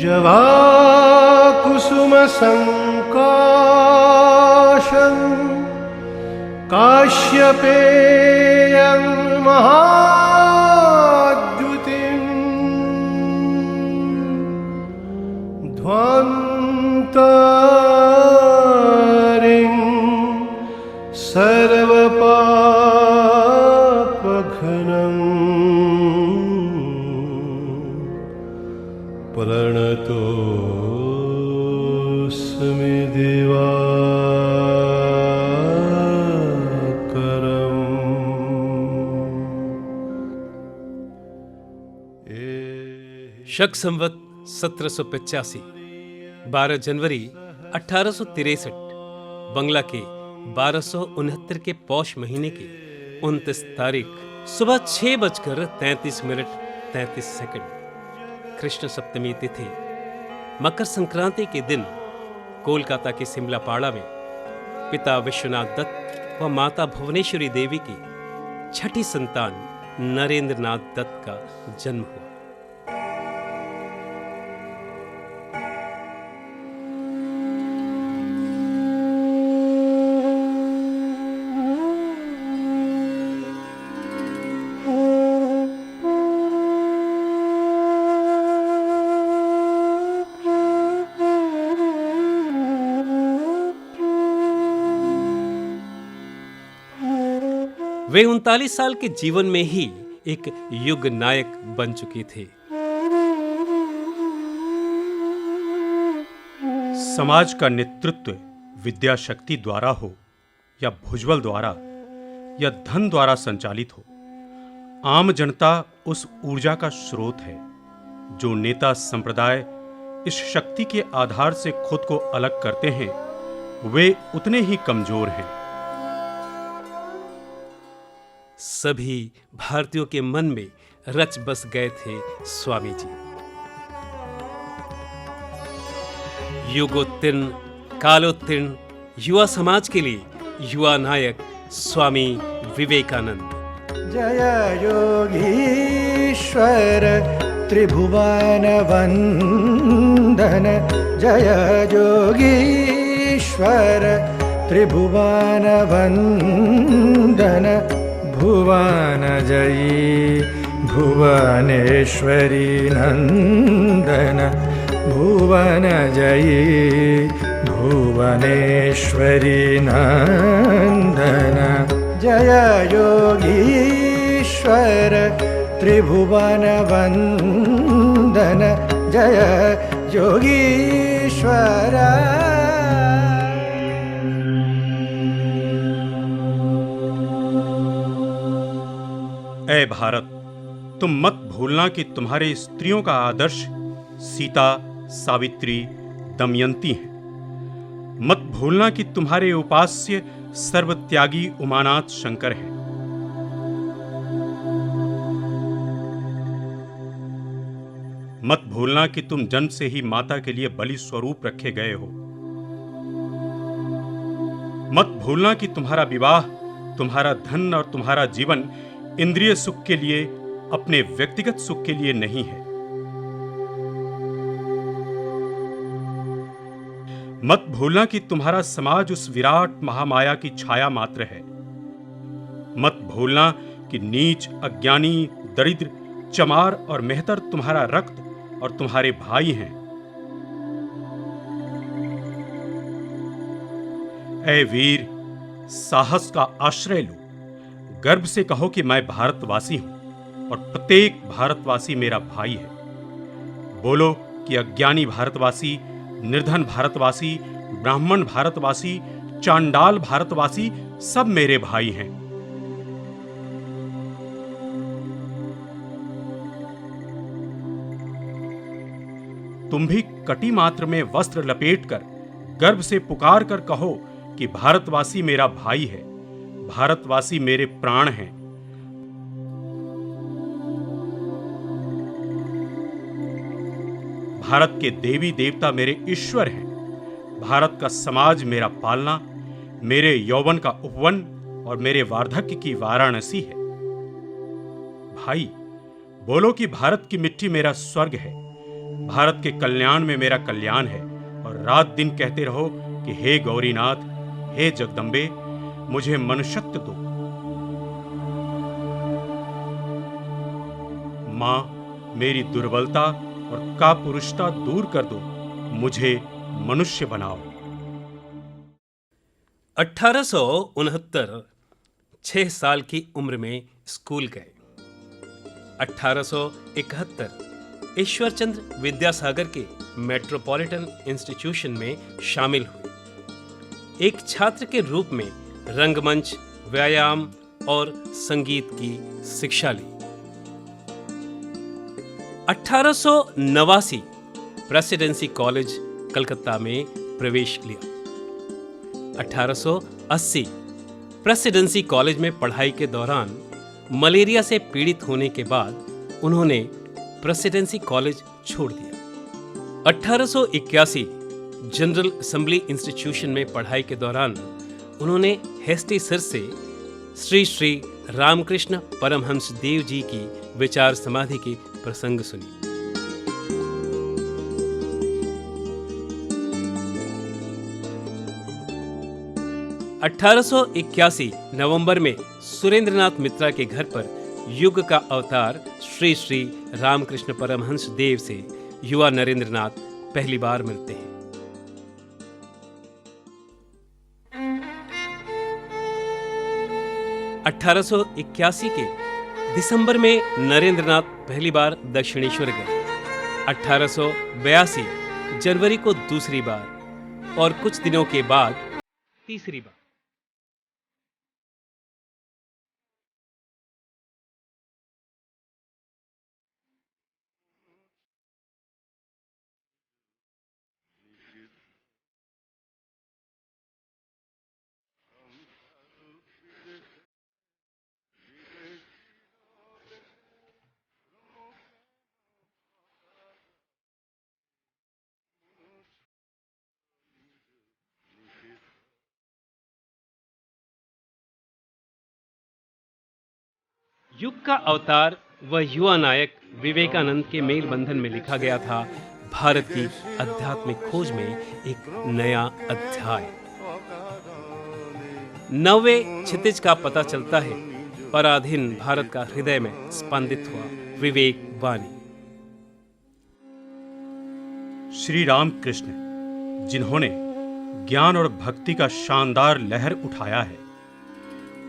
जवाकुसुम संकाशं काश्यपेयं महाद्युतिं ध्वान्तरिं सर्वपापघ्नं प्रणतोऽस्मि दिवाकरम्। शक संवत 1785, 12 जनवरी 1863, बंगला के 1269 के पौष महीने की 29 तारीख सुबह 6:33 कृष्ण सप्तमी तिथि मकर संक्रांति के दिन कोलकाता के सिमलापाड़ा में पिता विश्वनाथ दत्त व माता भुवनेश्वरी देवी की छठी संतान नरेंद्रनाथ दत्त का जन्म हुआ। वे 39 साल के जीवन में ही एक युग नायक बन चुकी थी। समाज का नेतृत्व विद्या शक्ति द्वारा हो या भुजबल द्वारा या धन द्वारा संचालित हो, आम जनता उस ऊर्जा का स्रोत है जो नेता संप्रदाय इस शक्ति के आधार से खुद को अलग करते हैं। वे उतने ही कमजोर हैं। सभी भारतीयों के मन में रच बस गए थे स्वामी जी। युगोत्तीर्ण कालोत्तीर्ण युवा समाज के लिए युवा नायक स्वामी विवेकानंद। जय योगीश्वर त्रिभुवन वंदन, जय योगीश्वर त्रिभुवन वंदन, भुवन जयी भुवनेश्वरी नंदन, भुवन जयी भुवनेश्वरी नंदन, जय योगीश्वर त्रिभुवन वंदन, जय योगीश्वर। ऐ भारत, तुम मत भूलना कि तुम्हारे स्त्रियों का आदर्श सीता, सावित्री, दमयंती हैं। मत भूलना कि तुम्हारे उपास्य सर्वत्यागी उमानाथ शंकर हैं। मत भूलना कि तुम जन्म से ही माता के लिए बलि स्वरूप रखे गए हो। मत भूलना कि तुम्हारा विवाह, तुम्हारा धन और तुम्हारा जीवन इंद्रिय सुख के लिए, अपने व्यक्तिगत सुख के लिए नहीं है। मत भूलना कि तुम्हारा समाज उस विराट महामाया की छाया मात्र है। मत भूलना कि नीच, अज्ञानी, दरिद्र, चमार और मेहतर तुम्हारा रक्त और तुम्हारे भाई हैं। ऐ वीर, साहस का आश्रय लो, गर्व से कहो कि मैं भारतवासी हूं और प्रत्येक भारतवासी मेरा भाई है। बोलो कि अज्ञानी भारतवासी, निर्धन भारतवासी, ब्राह्मण भारतवासी, चांडाल भारतवासी सब मेरे भाई हैं। तुम भी कटी मात्र में वस्त्र लपेटकर गर्व से पुकार कर कहो कि भारतवासी मेरा भाई है, भारतवासी मेरे प्राण हैं। भारत के देवी देवता मेरे ईश्वर हैं। भारत का समाज मेरा पालना, मेरे यौवन का उपवन और मेरे वार्धक्य की वाराणसी है। भाई, बोलो कि भारत की मिट्टी मेरा स्वर्ग है, भारत के कल्याण में मेरा कल्याण है और रात दिन कहते रहो कि हे गौरीनाथ, हे जगदम्बे, मुझे मनुष्यत्व दो। मां, मेरी दुर्बलता और कापुरुषता दूर कर दो, मुझे मनुष्य बनाओ। 1869 6 साल की उम्र में स्कूल गए। 1871 ईश्वरचंद्र विद्यासागर के मेट्रोपॉलिटन इंस्टीट्यूशन में शामिल हुए। एक छात्र के रूप में रंगमंच, व्यायाम और संगीत की शिक्षा ली। 1889 प्रेसिडेंसी कॉलेज कलकत्ता में प्रवेश लिया। 1880 प्रेसिडेंसी कॉलेज में पढ़ाई के दौरान मलेरिया से पीड़ित होने के बाद उन्होंने प्रेसिडेंसी कॉलेज छोड़ दिया। 1881 जनरल असेंबली इंस्टीट्यूशन में पढ़ाई के दौरान उन्होंने हेस्टी सिर से श्री श्री रामकृष्ण परमहंस देव जी की विचार समाधि की प्रसंग सुनी। 1881 नवंबर में सुरेंद्रनाथ मित्रा के घर पर युग का अवतार श्री श्री रामकृष्ण परमहंस देव से युवा नरेंद्रनाथ पहली बार मिलते हैं। अठारह के दिसंबर में नरेंद्रनाथ पहली बार दक्षिणेश्वर गए। 1882 जनवरी को दूसरी बार और कुछ दिनों के बाद तीसरी बार। युग का अवतार व युवा नायक विवेकानंद के मेल बंधन में लिखा गया था भारत की आध्यात्मिक खोज में एक नया अध्याय। नवे क्षितिज का पता चलता है। पराधीन भारत का हृदय में स्पंदित हुआ विवेक वाणी। श्री राम कृष्ण, जिन्होंने ज्ञान और भक्ति का शानदार लहर उठाया है,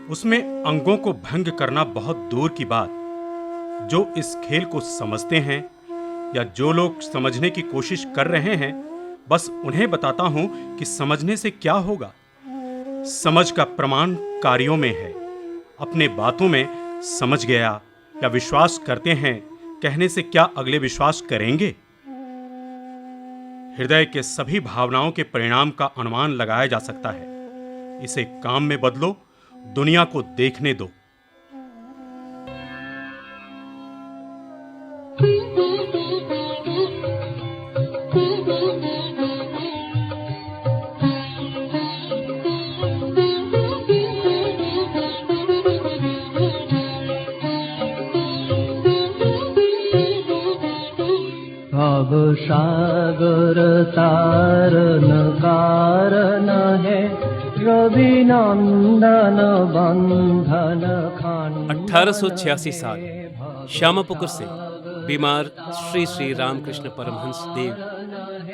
उसमें अंगों को भंग करना बहुत दूर की बात। जो इस खेल को समझते हैं या जो लोग समझने की कोशिश कर रहे हैं, बस उन्हें बताता हूं कि समझने से क्या होगा। समझ का प्रमाण कार्यों में है। अपने बातों में समझ गया या विश्वास करते हैं, कहने से क्या अगले विश्वास करेंगे? हृदय के सभी भावनाओं के परिणाम का अनुमान लगाया जा सकता है। इसे काम में बदलो, दुनिया को देखने दो। भव सागर तारन कारण है, रवि नंदन बंधन खंड। 1886 साल श्यामापुकुर से बीमार श्री श्री रामकृष्ण परमहंस देव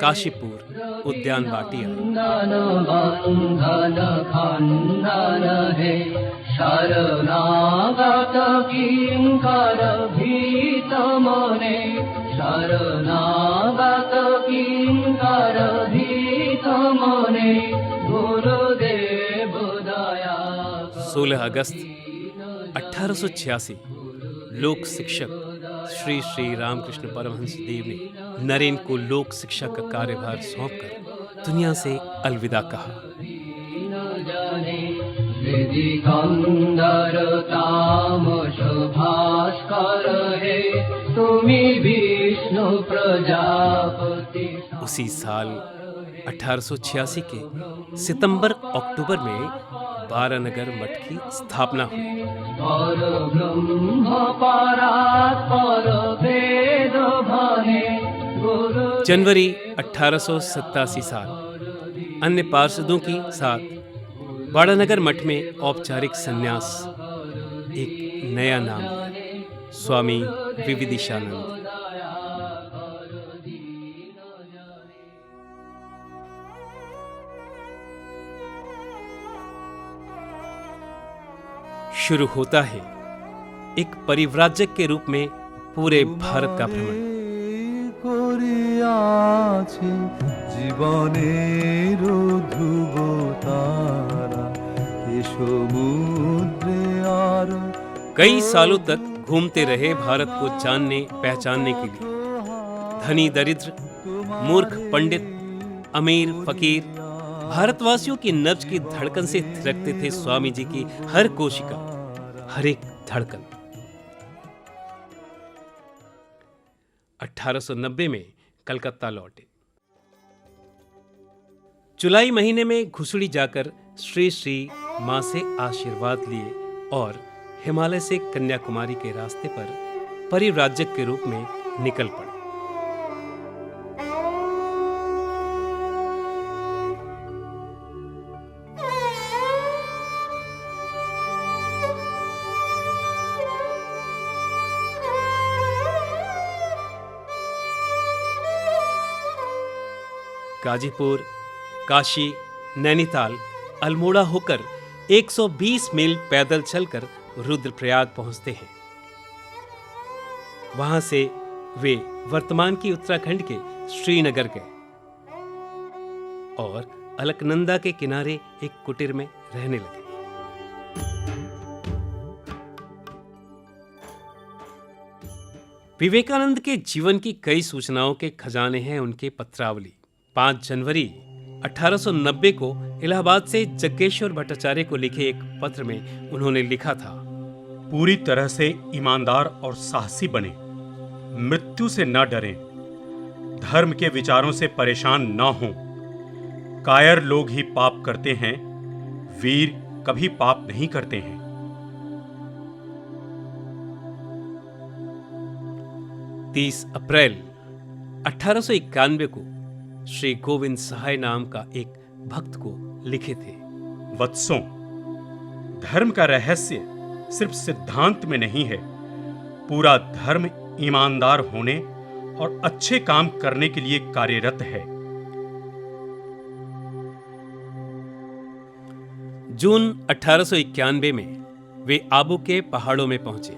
काशीपुर उद्यान बाटी आए। बंधन खंडन है, शरणागत किंकर भीत मने, शरणागत किंकर भीत मने, गुरुदेव दया। 16 अगस्त 1886 लोक शिक्षक श्री श्री रामकृष्ण परमहंस देव ने नरेन को लोक शिक्षा का कार्यभार सौंपकर दुनिया से अलविदा कहा। उसी साल 1886 के सितंबर अक्टूबर में बारानगर मठ की स्थापना हुई। पर ब्रह्म परात्पर वेद भने, गुरु जनवरी 1887 साल अन्य पार्षदों के साथ बाड़ानगर मठ में औपचारिक संन्यास, एक नया नाम लिया, स्वामी विविदिशानंद। शुरू होता है एक परिव्राजक के रूप में पूरे भारत का भ्रमण। জীবনের ধ্রুব তারা এ সমুদ্রে আর कई सालों तक घूमते रहे भारत को जानने पहचानने के लिए। धनी दरिद्र, मूर्ख पंडित, अमीर फकीर, भारतवासियों की नब्ज की धड़कन से थिरकते थे स्वामी जी की हर कोशिका, हर एक धड़कन। 1890 में कलकत्ता लौटे। जुलाई महीने में घुसड़ी जाकर श्री श्री मां से आशीर्वाद लिए और हिमालय से कन्याकुमारी के रास्ते पर परिव्राजक के रूप में निकल पड़े। गाजीपुर, काशी, नैनीताल, अल्मोड़ा होकर 120 मील पैदल चलकर रुद्रप्रयाग पहुंचते हैं। वहां से वे वर्तमान की उत्तराखंड के श्रीनगर गए और अलकनंदा के किनारे एक कुटीर में रहने लगे। विवेकानंद के जीवन की कई सूचनाओं के खजाने हैं उनके पत्रावली। 5 जनवरी 1890 को इलाहाबाद से जग्गेश्वर भट्टाचार्य को लिखे एक पत्र में उन्होंने लिखा था, पूरी तरह से ईमानदार और साहसी बने, मृत्यु से न डरें, धर्म के विचारों से परेशान न हों। कायर लोग ही पाप करते हैं, वीर कभी पाप नहीं करते हैं। 30 अप्रैल 1891 को श्री गोविंद सहाय नाम का एक भक्त को लिखे थे, वत्सों, धर्म का रहस्य सिर्फ सिद्धांत में नहीं है, पूरा धर्म ईमानदार होने और अच्छे काम करने के लिए कार्यरत है। जून 1891 में वे आबू के पहाड़ों में पहुंचे।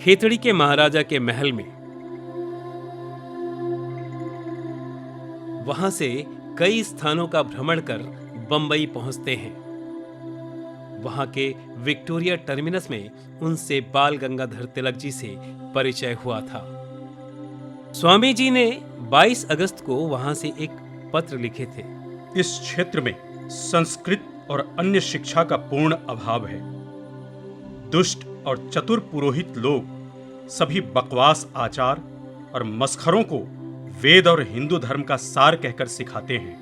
खेतड़ी के महाराजा के महल में वहां से कई स्थानों का भ्रमण कर बंबई पहुंचते हैं। वहां के विक्टोरिया टर्मिनस में उनसे बाल गंगाधर तिलक जी से परिचय हुआ था। स्वामी जी ने 22 अगस्त को वहां से एक पत्र लिखे थे। इस क्षेत्र में संस्कृत और अन्य शिक्षा का पूर्ण अभाव है। दुष्ट और चतुर पुरोहित लोग सभी बकवास आचार और मस्खरों को वेद और हिंदू धर्म का सार कहकर सिखाते हैं।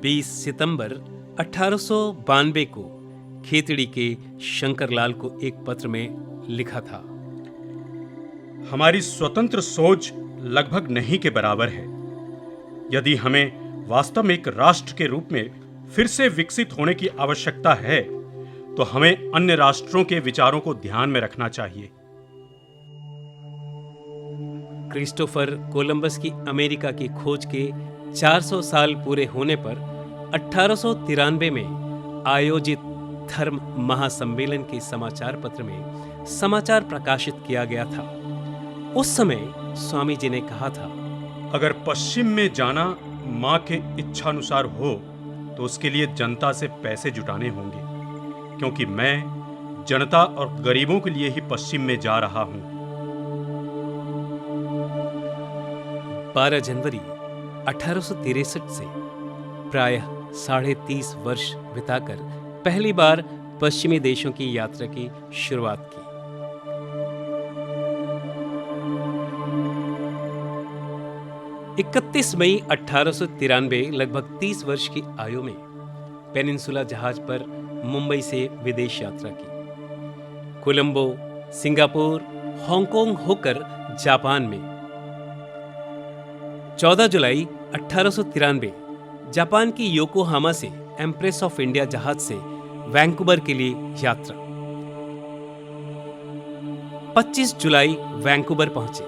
20 सितंबर 1892 को खेतड़ी के शंकरलाल को एक पत्र में लिखा था, हमारी स्वतंत्र सोच लगभग नहीं के बराबर है। यदि हमें वास्तव में एक राष्ट्र के रूप में फिर से विकसित होने की आवश्यकता है तो हमें अन्य राष्ट्रों के विचारों को ध्यान में रखना चाहिए। क्रिस्टोफर कोलंबस की अमेरिका की खोज के 400 साल पूरे होने पर 1893 में आयोजित धर्म महासम्मेलन के समाचार पत्र में समाचार प्रकाशित किया गया था। उस समय स्वामी जी ने कहा था, अगर पश्चिम में जाना मां के इच्छानुसार हो तो उसके लिए जनता से पैसे जुटाने होंगे, क्योंकि मैं जनता और गरीबों के लिए ही पश्चिम में जा रहा हूं। 12 जनवरी 1863 से प्रायः 30.5 वर्ष बिताकर पहली बार पश्चिमी देशों की यात्रा की शुरुआत की। इकतीस मई 1893 लगभग 30 वर्ष की आयु में पेनिनसुला जहाज पर मुंबई से विदेश यात्रा की। कोलंबो, सिंगापुर, हांगकांग होकर जापान में। 14 जुलाई 1893 जापान की योकोहामा से एम्प्रेस ऑफ इंडिया जहाज से वैंकूवर के लिए यात्रा। 25 जुलाई वैंकूवर पहुंचे।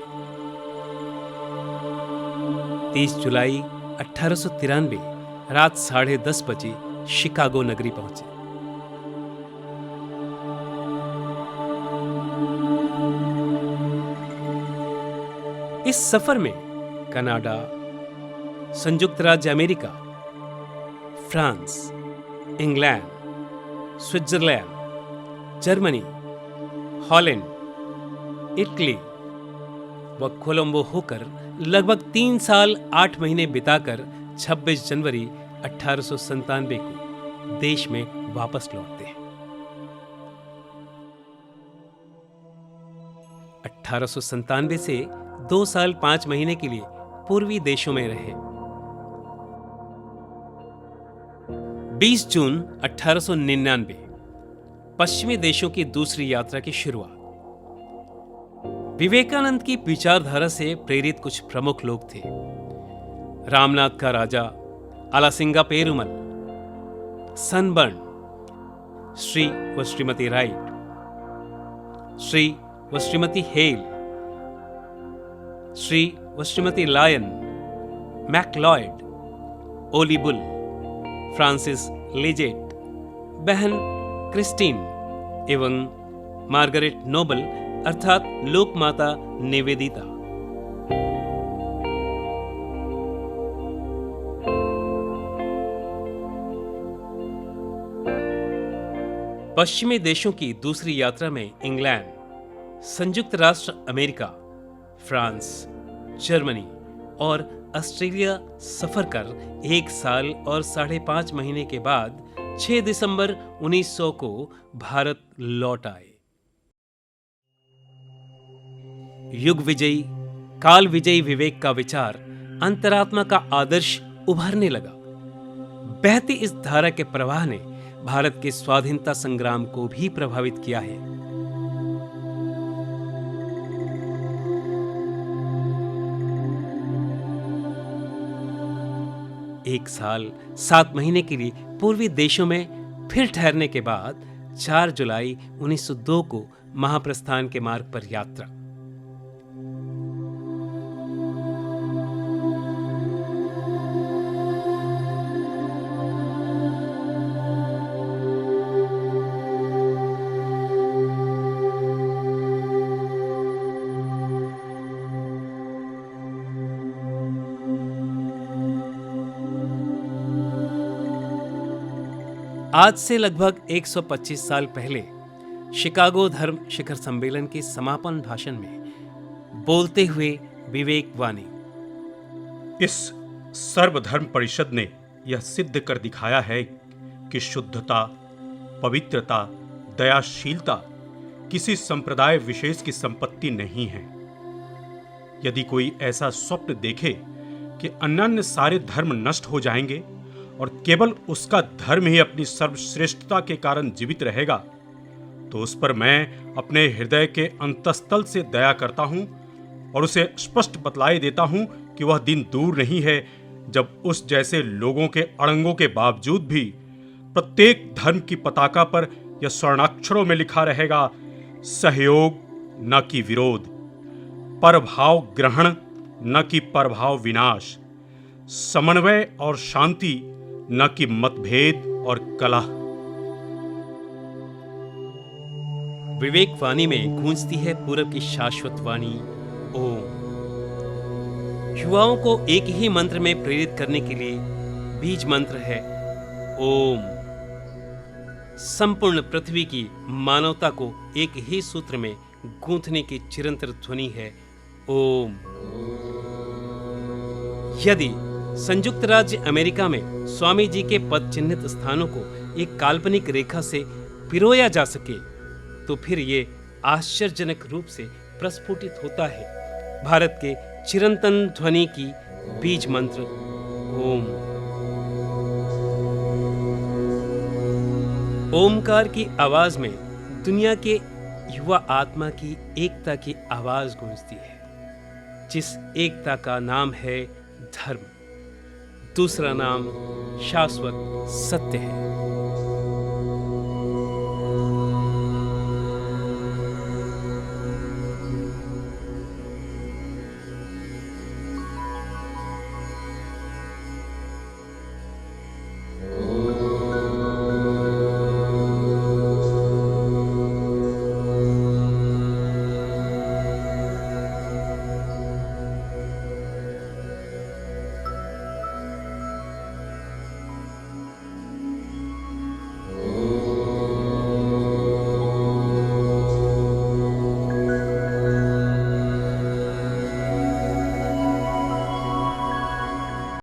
30 जुलाई 1893 रात 10:30 बजे शिकागो नगरी पहुंचे। इस सफर में कनाडा, संयुक्त राज्य America, France, England, Switzerland, Germany, Holland, Italy व कोलंबो होकर लगभग 3 साल 8 महीने बिताकर 26 जनवरी 1897 को देश में वापस लौटते हैं। 1897 से 2 साल 5 महीने के लिए पूर्वी देशों में रहे। 20 जून 1899 पश्चिमी देशों की दूसरी यात्रा की शुरुआत। विवेकानंद की विचारधारा से प्रेरित कुछ प्रमुख लोग थे। रामनाथ का राजा, आलासिंगा पेरुमल, सनबर्न, श्री व श्रीमती राइट, श्री व श्रीमती हेल, श्री व श्रीमती लायन, मैकलॉयड, ओली बुल, फ्रांसिस लेजेट, बहन क्रिस्टीन एवं मार्गरेट नोबल अर्थात लोकमाता निवेदिता। पश्चिमी देशों की दूसरी यात्रा में इंग्लैंड, संयुक्त राष्ट्र अमेरिका, फ्रांस, जर्मनी और ऑस्ट्रेलिया सफर कर 1 साल और 5.5 महीने के बाद 6 दिसंबर 1900 को भारत लौट आए। युग विजयी, काल विजयी विवेक का विचार, अंतरात्मा का आदर्श उभरने लगा। बहती इस धारा के प्रवाह ने भारत के स्वाधीनता संग्राम को भी प्रभावित किया है। एक साल 7 महीने के लिए पूर्वी देशों में फिर ठहरने के बाद 4 जुलाई 1902 को महाप्रस्थान के मार्ग पर यात्रा। आज से लगभग 125 साल पहले शिकागो धर्म शिखर सम्मेलन के समापन भाषण में बोलते हुए विवेक वाणी। इस सर्वधर्म परिषद ने यह सिद्ध कर दिखाया है कि शुद्धता, पवित्रता, दयाशीलता किसी संप्रदाय विशेष की संपत्ति नहीं है। यदि कोई ऐसा स्वप्न देखे कि अन्यान्य सारे धर्म नष्ट हो जाएंगे और केवल उसका धर्म ही अपनी सर्वश्रेष्ठता के कारण जीवित रहेगा, तो उस पर मैं अपने हृदय के अंतस्तल से दया करता हूं और उसे स्पष्ट बतलाए देता हूं कि वह दिन दूर नहीं है जब उस जैसे लोगों के अड़ंगों के बावजूद भी प्रत्येक धर्म की पताका पर यह स्वर्णाक्षरों में लिखा रहेगा, सहयोग न कि विरोध, परभाव ग्रहण न कि परभाव विनाश, समन्वय और शांति न कि मतभेद और कलह। विवेक वाणी में गूंजती है पूरब की शाश्वत वाणी ओम। युवाओं को एक ही मंत्र में प्रेरित करने के लिए बीज मंत्र है ओम। संपूर्ण पृथ्वी की मानवता को एक ही सूत्र में गूंथने की चिरंतर ध्वनि है ओम। यदि संयुक्त राज्य अमेरिका में स्वामी जी के पद चिन्हित स्थानों को एक काल्पनिक रेखा से पिरोया जा सके, तो फिर ये आश्चर्यजनक रूप से प्रस्फुटित होता है भारत के चिरंतन ध्वनि की बीज मंत्र ओम। ओमकार की आवाज में दुनिया के युवा आत्मा की एकता की आवाज गूंजती है, जिस एकता का नाम है धर्म, दूसरा नाम शाश्वत सत्य है।